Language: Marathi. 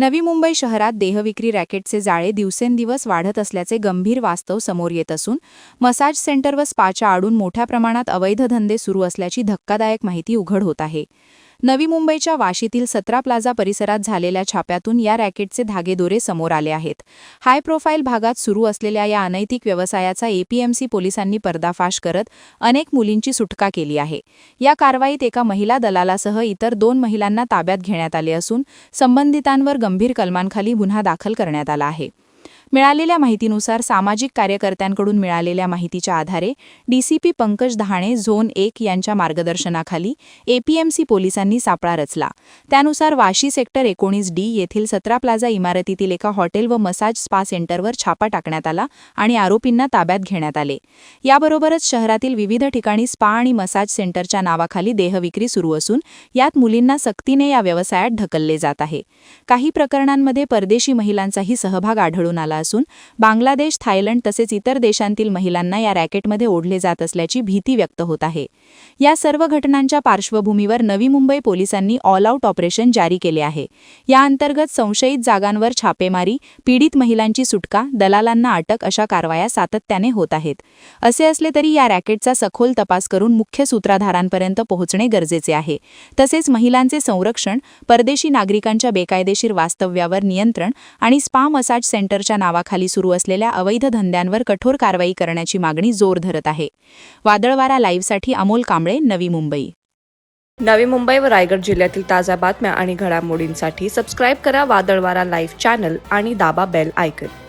नवी मुंबई शहरात देहविक्री रॅकेटचे जाळे दिवसेंदिवस वाढत असल्याचे गंभीर वास्तव समोर येत असून मसाज सेंटर व स्पाच्या आडून मोठ्या प्रमाणात अवैध धंदे सुरू असल्याची धक्कादायक माहिती उघड होत आहे. नवी मुंबईच्या वाशीतील 17 प्लाझा परिसरात झालेल्या छाप्यातून या रॅकेटचे धागेदोरे समोर आले आहेत. हाय प्रोफाईल भागात सुरू असलेल्या या अनैतिक व्यवसायाचा एपीएमसी पोलिसांनी पर्दाफाश करत अनेक मुलींची सुटका केली आहे. या कारवाईत एका महिला दलालासह इतर 2 महिलांना ताब्यात घेण्यात आले असून संबंधितांवर गंभीर कलमांखाली गुन्हा दाखल करण्यात आला आहे. मिळालेल्या माहितीनुसार सामाजिक कार्यकर्त्यांकडून मिळालेल्या माहितीच्या आधारे डीसीपी पंकज दहाणे झोन 1 यांच्या मार्गदर्शनाखाली एपीएमसी पोलिसांनी सापळा रचला. त्यानुसार वाशी सेक्टर 19D येथील 17 प्लाझा इमारतीतील एका हॉटेल व मसाज स्पा सेंटरवर छापा टाकण्यात आला आणि आरोपींना ताब्यात घेण्यात आले. याबरोबरच शहरातील विविध ठिकाणी स्पा आणि मसाज सेंटरच्या नावाखाली देहविक्री सुरू असून यात मुलींना सक्तीने या व्यवसायात ढकलले जात आहे. काही प्रकरणांमध्ये परदेशी महिलांचाही सहभाग आढळून आला असून बांगलादेश, थायलंड तसेच इतर देशांतील महिलांना या रॅकेटमध्ये ओढले जात असल्याची भीती व्यक्त होत आहे. या सर्व घटनांच्या पार्श्वभूमीवर नवी मुंबई पोलिसांनी ऑल आउट ऑपरेशन जारी केले आहे. या अंतर्गत संशयित जागांवर छापेमारी, पीडित महिलांची सुटका, दलालांना अटक अशा कारवाया सातत्याने होत आहेत. असे असले तरी या रॅकेटचा सखोल तपास करून मुख्य सूत्रधारांपर्यंत पोहोचणे गरजेचे आहे. तसेच महिलांचे संरक्षण, परदेशी नागरिकांच्या बेकायदेशीर वास्तव्यावर नियंत्रण आणि स्पा मसाज सेंटरच्या नावाखाली सुरू असलेल्या अवैध धंद्यांवर कठोर कारवाई करण्याची मागणी जोर धरत आहे. वादळवारा लाईव्हसाठी अमोल कांबळे, नवी मुंबई. नवी मुंबई व रायगड जिल्ह्यातील ताज्या बातम्या आणि घडामोडींसाठी सबस्क्राईब करा वादळवारा लाईव्ह चॅनल आणि दाबा बेल आयकॉन.